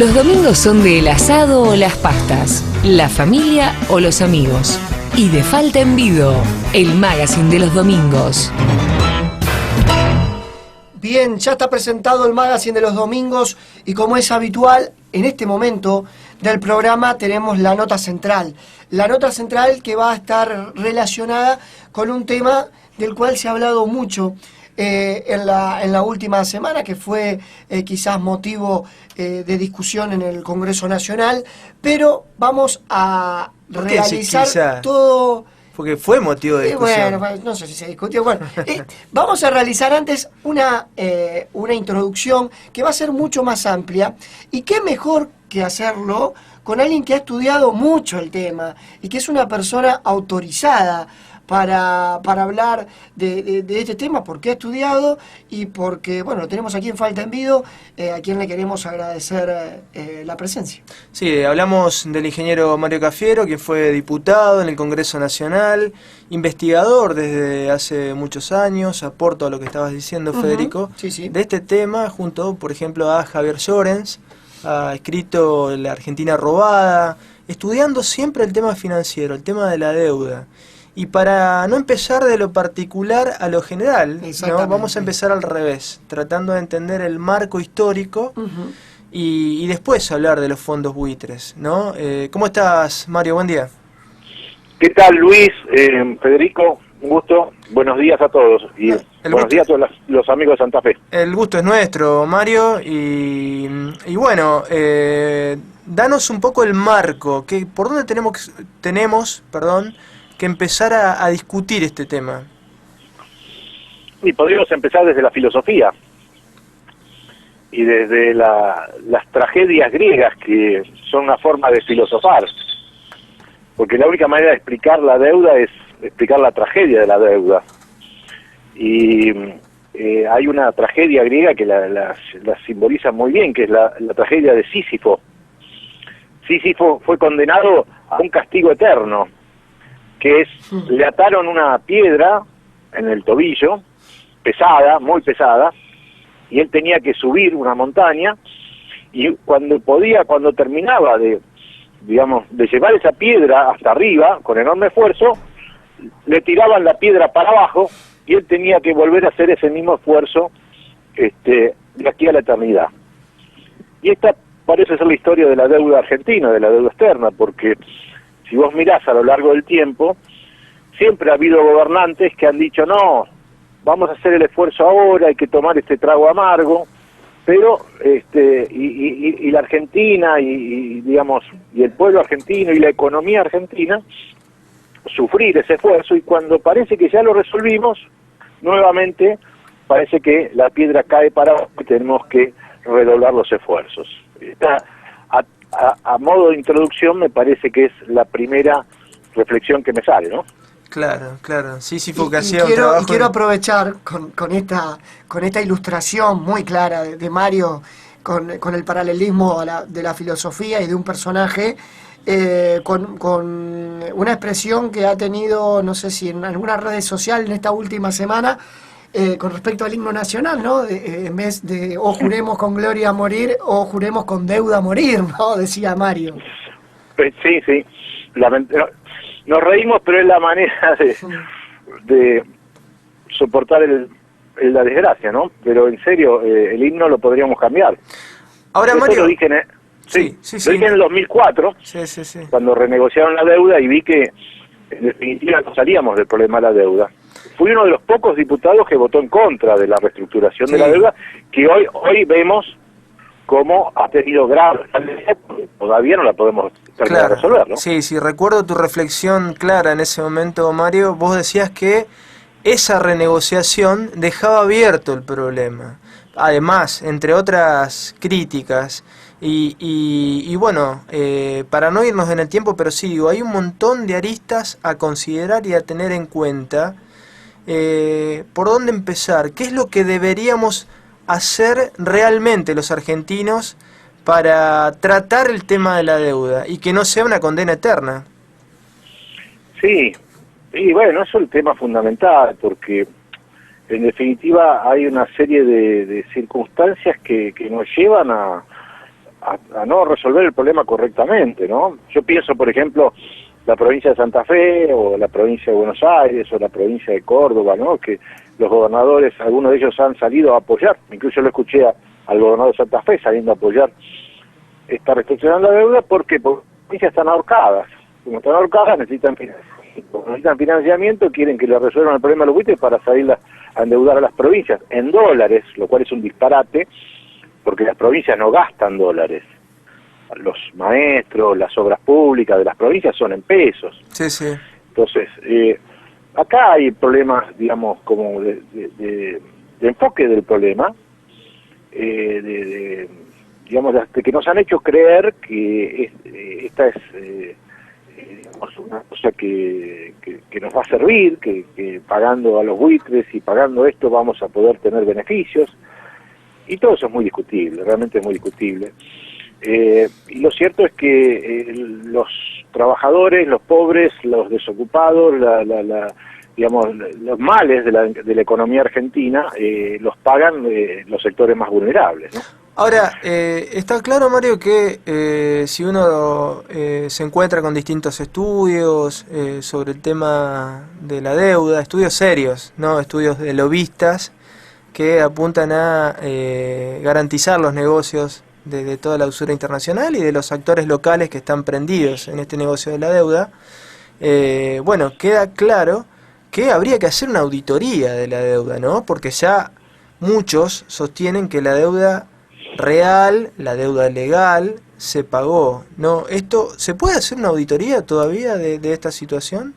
Los domingos son de el asado o las pastas, la familia o los amigos. Y de Falta en Vido, el magazine de los domingos. Bien, ya está presentado el magazine de los domingos y como es habitual, en este momento del programa tenemos la nota central. La nota central que va a estar relacionada con un tema del cual se ha hablado mucho en la última semana, que fue quizás motivo de discusión en el Congreso Nacional, pero vamos a realizar todo... Porque fue motivo de discusión. Bueno, no sé si se discutió. Bueno, vamos a realizar antes una introducción que va a ser mucho más amplia. Y qué mejor que hacerlo con alguien que ha estudiado mucho el tema y que es una persona autorizada para hablar de este tema, porque ha estudiado y porque, bueno, lo tenemos aquí en Falta en Vido, a quien le queremos agradecer la presencia. Sí, hablamos del ingeniero Mario Cafiero, que fue diputado en el Congreso Nacional, investigador desde hace muchos años, aporto a lo que estabas diciendo, Federico, sí. de este tema, junto, por ejemplo, a Javier Llorens, ha escrito La Argentina robada, estudiando siempre el tema financiero, el tema de la deuda. Y para no empezar de lo particular a lo general, ¿no? Vamos a empezar al revés, tratando de entender el marco histórico y después hablar de los fondos buitres, ¿no? ¿Cómo estás, Mario? Buen día. ¿Qué tal, Luis? Federico, un gusto. Buenos días a todos. Y buenos días a todos los amigos de Santa Fe. El gusto es nuestro, Mario. Y bueno, danos un poco el marco. ¿Por dónde tenemos que empezar a discutir este tema? Y podríamos empezar desde la filosofía y desde las tragedias griegas, que son una forma de filosofar, porque la única manera de explicar la deuda es explicar la tragedia de la deuda. Y hay una tragedia griega que la simboliza muy bien, que es la tragedia de Sísifo. Sísifo fue condenado a un castigo eterno, que es, le ataron una piedra en el tobillo, pesada, muy pesada, y él tenía que subir una montaña, y cuando terminaba de llevar esa piedra hasta arriba, con enorme esfuerzo, le tiraban la piedra para abajo, y él tenía que volver a hacer ese mismo esfuerzo de aquí a la eternidad. Y esta parece ser la historia de la deuda argentina, de la deuda externa, porque si vos mirás a lo largo del tiempo, siempre ha habido gobernantes que han dicho, no, vamos a hacer el esfuerzo ahora, hay que tomar este trago amargo, pero y la Argentina y el pueblo argentino y la economía argentina sufrir ese esfuerzo, y cuando parece que ya lo resolvimos, nuevamente parece que la piedra cae para abajo y tenemos que redoblar los esfuerzos. A modo de introducción me parece que es la primera reflexión que me sale, ¿no? Claro. Sísifo que hacía un trabajo. Y quiero aprovechar con esta ilustración muy clara de Mario con el paralelismo de la filosofía y de un personaje con una expresión que ha tenido, no sé si en alguna red social en esta última semana, con respecto al himno nacional, ¿no? En vez de o juremos con gloria a morir o juremos con deuda a morir, ¿no? Decía Mario. Sí. Nos reímos, pero es la manera de soportar la desgracia, ¿no? Pero en serio, el himno lo podríamos cambiar. Ahora, eso Mario... lo dije lo dije en el 2004, cuando renegociaron la deuda, y vi que en definitiva no salíamos del problema de la deuda. Fui uno de los pocos diputados que votó en contra de la reestructuración de la deuda, que hoy vemos cómo ha tenido graves, todavía no la podemos terminar de resolver, ¿no? Sí, recuerdo tu reflexión clara en ese momento, Mario. Vos decías que esa renegociación dejaba abierto el problema. Además, entre otras críticas, y bueno, para no irnos en el tiempo, pero sí, digo, hay un montón de aristas a considerar y a tener en cuenta. ¿Por dónde empezar? ¿Qué es lo que deberíamos hacer realmente los argentinos para tratar el tema de la deuda y que no sea una condena eterna? Sí, y bueno, eso es el tema fundamental, porque en definitiva hay una serie de circunstancias que nos llevan a a no resolver el problema correctamente, ¿no? Yo pienso, por ejemplo, la provincia de Santa Fe, o la provincia de Buenos Aires, o la provincia de Córdoba, ¿no? Que los gobernadores, algunos de ellos han salido a apoyar, incluso lo escuché al gobernador de Santa Fe saliendo a apoyar esta restricción a la deuda, porque las provincias están ahorcadas. Como están ahorcadas, necesitan financiamiento, quieren que le resuelvan el problema a los buitres para salir a endeudar a las provincias en dólares, lo cual es un disparate, porque las provincias no gastan dólares. Los maestros, las obras públicas de las provincias son en pesos. Sí, sí. Entonces, acá hay problemas, digamos, como de enfoque del problema, digamos, de que nos han hecho creer que esta es digamos, una cosa que nos va a servir, que pagando a los buitres y pagando esto vamos a poder tener beneficios, y todo eso es muy discutible, realmente es muy discutible. Y lo cierto es que los trabajadores, los pobres, los desocupados, digamos, los males de la economía argentina los pagan los sectores más vulnerables, ¿no? Ahora, está claro, Mario, que si uno se encuentra con distintos estudios sobre el tema de la deuda, estudios serios, no estudios de lobistas que apuntan a garantizar los negocios de toda la usura internacional y de los actores locales que están prendidos en este negocio de la deuda, bueno, queda claro que habría que hacer una auditoría de la deuda, ¿no? Porque ya muchos sostienen que la deuda real, la deuda legal, se pagó, ¿no? ¿Se puede hacer una auditoría todavía de esta situación?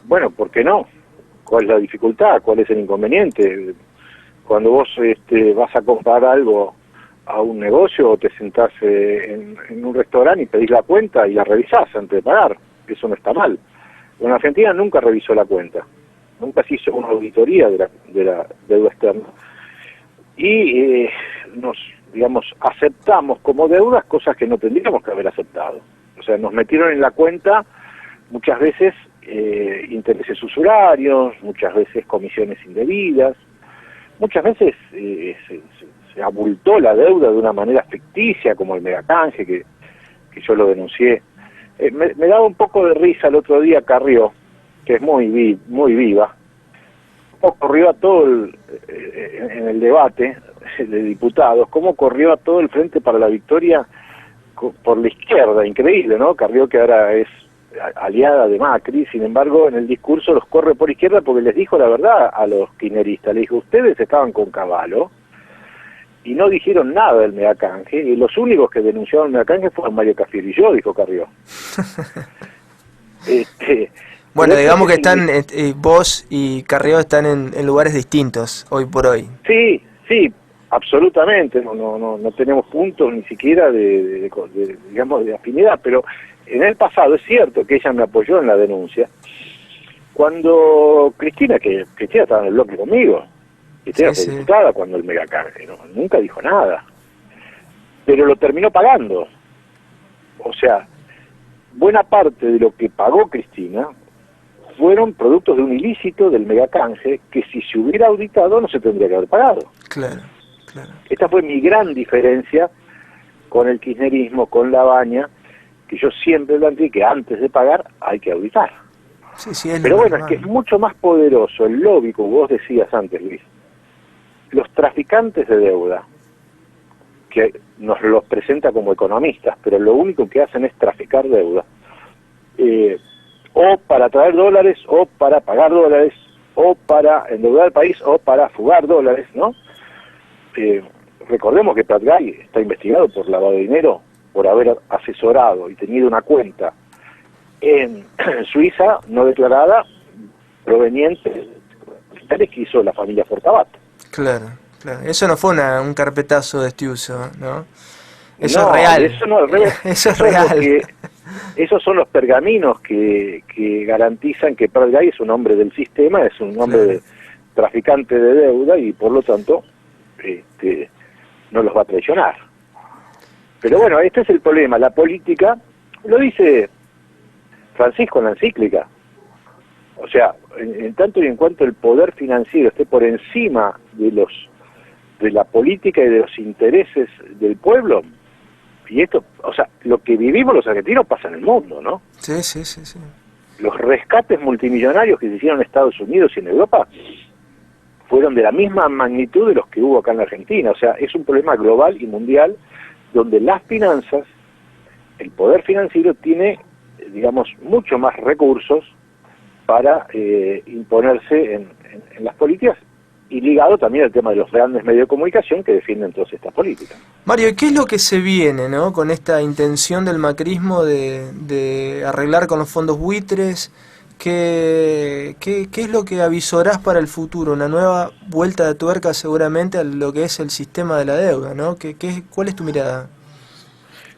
Bueno, ¿por qué no? ¿Cuál es la dificultad? ¿Cuál es el inconveniente? Cuando vos vas a comprar algo a un negocio o te sentás en un restaurante y pedís la cuenta y la revisás antes de pagar, eso no está mal. En Argentina nunca revisó la cuenta, nunca se hizo una auditoría de la deuda externa. Y digamos, aceptamos como deudas cosas que no tendríamos que haber aceptado. O sea, nos metieron en la cuenta muchas veces intereses usurarios, muchas veces comisiones indebidas, muchas veces se abultó la deuda de una manera ficticia, como el megacanje, que yo lo denuncié. Me daba un poco de risa el otro día Carrió, que es muy viva, corrió a todo en el debate de diputados, cómo corrió a todo el Frente para la Victoria por la izquierda, increíble, ¿no? Carrió, que ahora es aliada de Macri, sin embargo en el discurso los corre por izquierda porque les dijo la verdad a los kirchneristas, les dijo, ustedes estaban con Cavallo y no dijeron nada del megacanje, y los únicos que denunciaron el megacanje fueron Mario Cafiero y yo, dijo Carrió. Bueno, digamos que están, vos y Carrió están en lugares distintos hoy por hoy. Sí, absolutamente, no tenemos puntos ni siquiera digamos, de afinidad, pero en el pasado es cierto que ella me apoyó en la denuncia, cuando Cristina estaba en el bloque conmigo, Cristina fue diputada cuando el megacanje, ¿no? Nunca dijo nada, pero lo terminó pagando. O sea, buena parte de lo que pagó Cristina fueron productos de un ilícito del megacanje que si se hubiera auditado no se tendría que haber pagado. Claro. Esta fue mi gran diferencia con el kirchnerismo, con la baña, que yo siempre planteé que antes de pagar hay que auditar. Sí, pero bueno, es que es mucho más poderoso el lobby, como vos decías antes, Luis. Los traficantes de deuda, que nos los presenta como economistas, pero lo único que hacen es traficar deuda, o para traer dólares, o para pagar dólares, o para endeudar al país, o para fugar dólares, ¿no? Recordemos que Pratgay está investigado por lavado de dinero, por haber asesorado y tenido una cuenta en Suiza no declarada proveniente de capitales que hizo la familia Fortabat. Claro. Eso no fue un carpetazo de Estiuso, ¿no? Eso no, es real. Eso no, eso es real. Esos son los pergaminos que garantizan que Pratgay es un hombre del sistema, es un hombre de traficante de deuda y por lo tanto no los va a traicionar. Pero bueno, este es el problema. La política, lo dice Francisco en la encíclica, o sea, en tanto y en cuanto el poder financiero esté por encima de la política y de los intereses del pueblo, Y esto, o sea, lo que vivimos los argentinos pasa en el mundo, ¿no? Sí, sí, sí, sí. Los rescates multimillonarios que se hicieron en Estados Unidos y en Europa fueron de la misma magnitud de los que hubo acá en la Argentina. O sea, es un problema global y mundial donde las finanzas, el poder financiero tiene, digamos, mucho más recursos para imponerse en las políticas, y ligado también al tema de los grandes medios de comunicación que defienden todas estas políticas. Mario, ¿y qué es lo que se viene, ¿no? Con esta intención del macrismo de arreglar con los fondos buitres? ¿Qué es lo que avisorás para el futuro? Una nueva vuelta de tuerca seguramente a lo que es el sistema de la deuda, ¿no? ¿Cuál es tu mirada?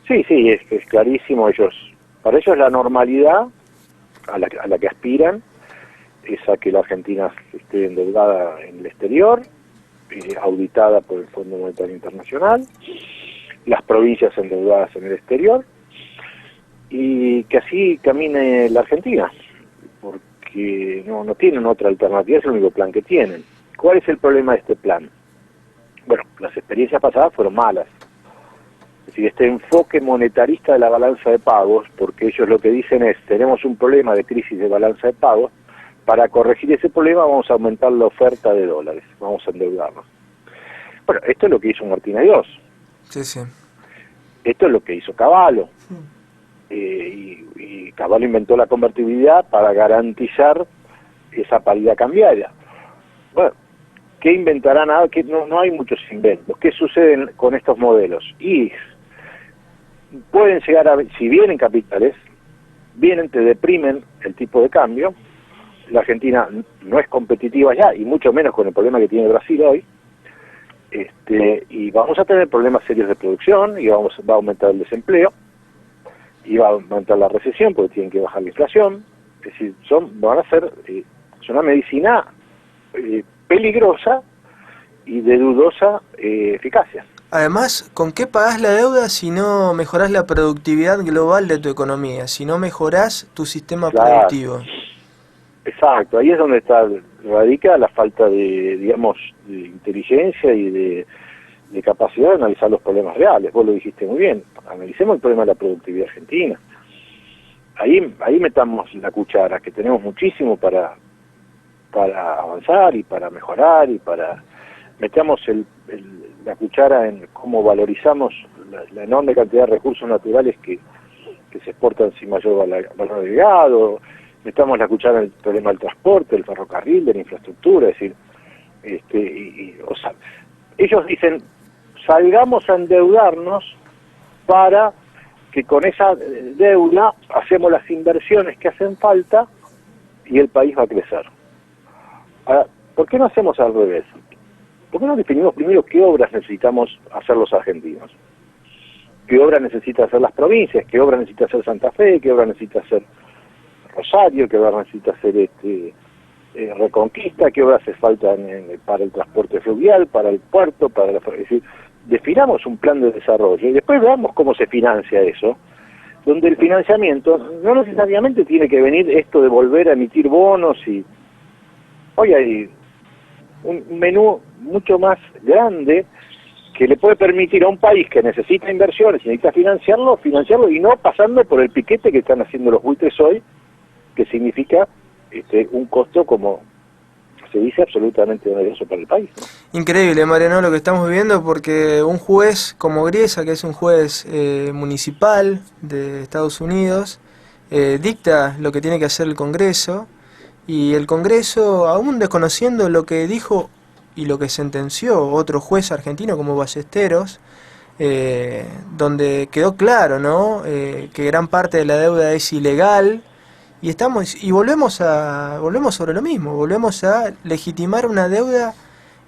Sí, es clarísimo. Para ellos la normalidad a la que aspiran es a que la Argentina esté endeudada en el exterior, auditada por el Fondo Monetario Internacional, las provincias endeudadas en el exterior, y que así camine la Argentina, porque no tienen otra alternativa, es el único plan que tienen. ¿Cuál es el problema de este plan? Bueno, las experiencias pasadas fueron malas. Es decir, este enfoque monetarista de la balanza de pagos, porque ellos lo que dicen es, tenemos un problema de crisis de balanza de pagos, para corregir ese problema vamos a aumentar la oferta de dólares, vamos a endeudarnos. Bueno, esto es lo que hizo Martínez Dios. Sí, sí. Esto es lo que hizo Cavallo. Y Cavallo inventó la convertibilidad para garantizar esa paridad cambiaria. Bueno, ¿qué inventarán ahora? Que no hay muchos inventos. ¿Qué sucede con estos modelos? Y pueden llegar si vienen capitales, te deprimen el tipo de cambio. La Argentina no es competitiva ya, y mucho menos con el problema que tiene Brasil hoy, y vamos a tener problemas serios de producción, y va a aumentar el desempleo, y va a aumentar la recesión porque tienen que bajar la inflación. Es decir, es una medicina peligrosa y de dudosa eficacia. Además, ¿con qué pagás la deuda si no mejorás la productividad global de tu economía? Si no mejorás tu sistema productivo. Exacto, ahí es donde radica la falta de inteligencia y de capacidad de analizar los problemas reales. Vos lo dijiste muy bien, analicemos el problema de la productividad argentina. Ahí metamos la cuchara, que tenemos muchísimo para avanzar y para mejorar, y metamos la cuchara en cómo valorizamos la enorme cantidad de recursos naturales que se exportan sin mayor valor agregado. Metamos la cuchara en el problema del transporte, del ferrocarril, de la infraestructura. Es decir, o sea, ellos dicen, salgamos a endeudarnos para que con esa deuda hacemos las inversiones que hacen falta y el país va a crecer. Ahora, ¿por qué no hacemos al revés? ¿Por qué no definimos primero qué obras necesitamos hacer los argentinos? ¿Qué obras necesita hacer las provincias? ¿Qué obras necesita hacer Santa Fe? ¿Qué obras necesita hacer Rosario? ¿Qué obras necesita hacer Reconquista? ¿Qué obras hace falta para el transporte fluvial, para el puerto, es decir, definamos un plan de desarrollo y después veamos cómo se financia eso, donde el financiamiento no necesariamente tiene que venir esto de volver a emitir bonos y hoy hay un menú mucho más grande que le puede permitir a un país que necesita inversiones y necesita financiarlo y no pasando por el piquete que están haciendo los buitres hoy, que significa un costo, como se dice, absolutamente oneroso para el país, ¿no? Increíble, Mariano, lo que estamos viviendo, porque un juez como Griesa, que es un juez municipal de Estados Unidos, dicta lo que tiene que hacer el Congreso, y el Congreso, aún desconociendo lo que dijo y lo que sentenció otro juez argentino como Ballesteros, donde quedó claro, ¿no? Que gran parte de la deuda es ilegal, y volvemos sobre lo mismo, volvemos a legitimar una deuda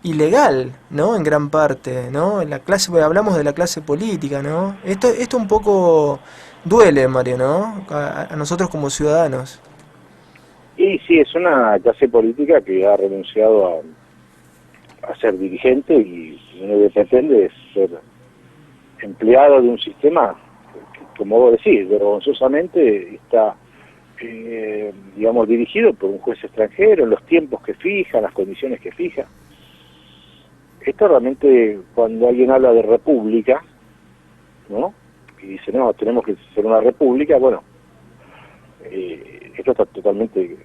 ilegal, ¿no? En gran parte, ¿no? En la clase, hablamos de la clase política, ¿no? Esto un poco duele, Mario, ¿no? A nosotros como ciudadanos. Y sí, es una clase política que ha renunciado a ser dirigente y lo que pretende es ser empleado de un sistema que, como vos decís, vergonzosamente está dirigido por un juez extranjero, en los tiempos que fija, las condiciones que fija. Esto realmente, cuando alguien habla de república, ¿no? y dice, no, tenemos que ser una república, bueno, esto está totalmente,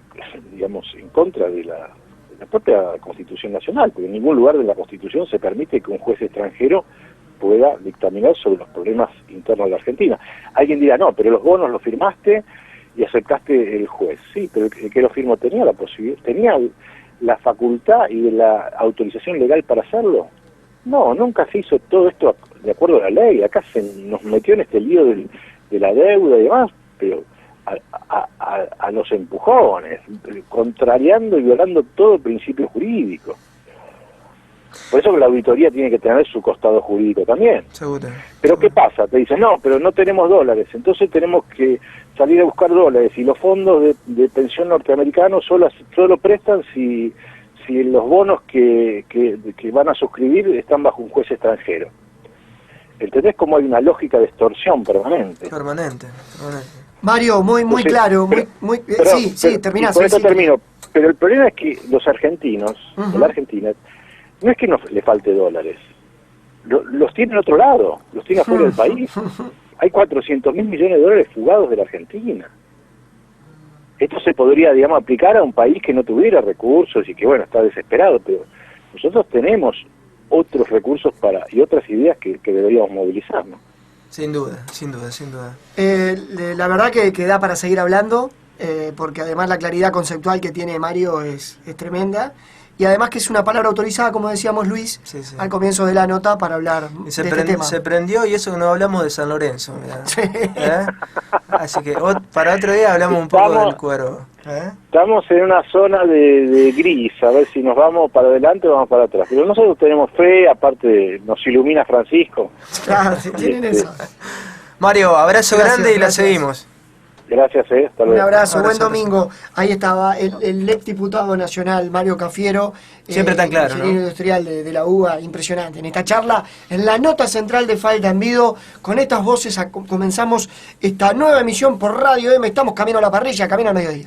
digamos, en contra de la propia Constitución Nacional, porque en ningún lugar de la Constitución se permite que un juez extranjero pueda dictaminar sobre los problemas internos de la Argentina. Alguien dirá, no, pero los bonos los firmaste y aceptaste el juez. Sí, pero el que lo firmó tenía la posibilidad, tenía la facultad y la autorización legal para hacerlo. No, nunca se hizo todo esto de acuerdo a la ley. Acá se nos metió en este lío de la deuda y demás, pero a los empujones, contrariando y violando todo principio jurídico. Por eso que la auditoría tiene que tener su costado jurídico también. Seguro. Pero ¿qué pasa? Te dicen, no, pero no tenemos dólares, entonces tenemos que salir a buscar dólares, y los fondos de pensión norteamericanos solo prestan si los bonos que van a suscribir están bajo un juez extranjero. ¿Entendés cómo hay una lógica de extorsión permanente? Permanente. Mario, muy Entonces, claro, sí, terminás. Con esto sí. termino. Pero el problema es que los argentinos, Uh-huh. la Argentina, no es que no le falte dólares, los tiene en otro lado, los tiene afuera del país. Hay 400.000 millones de dólares fugados de la Argentina. Esto se podría, digamos, aplicar a un país que no tuviera recursos y que, bueno, está desesperado, pero nosotros tenemos otros recursos y otras ideas que deberíamos movilizar, ¿no? Sin duda. La verdad que da para seguir hablando, porque además la claridad conceptual que tiene Mario es tremenda, y además que es una palabra autorizada, como decíamos Luis, Sí. al comienzo de la nota, para hablar Y de este tema. se prendió, y eso que no hablamos de San Lorenzo, mirá. Sí. Así que para otro día hablamos un poco del cuervo. Estamos en una zona de gris, a ver si nos vamos para adelante o vamos para atrás. Pero nosotros tenemos fe, aparte nos ilumina Francisco. Claro, tienen eso. Mario, abrazo Gracias, grande y la gracias. seguimos. Gracias, hasta Un luego. abrazo, buen Abrazo. domingo. Ahí estaba el ex diputado nacional Mario Cafiero, Siempre tan claro, ingeniero ¿no? industrial de la UBA, impresionante. En esta charla, en la nota central de Falta en Vido, con estas voces comenzamos esta nueva emisión por Radio M. Estamos camino a la parrilla, camino al mediodía.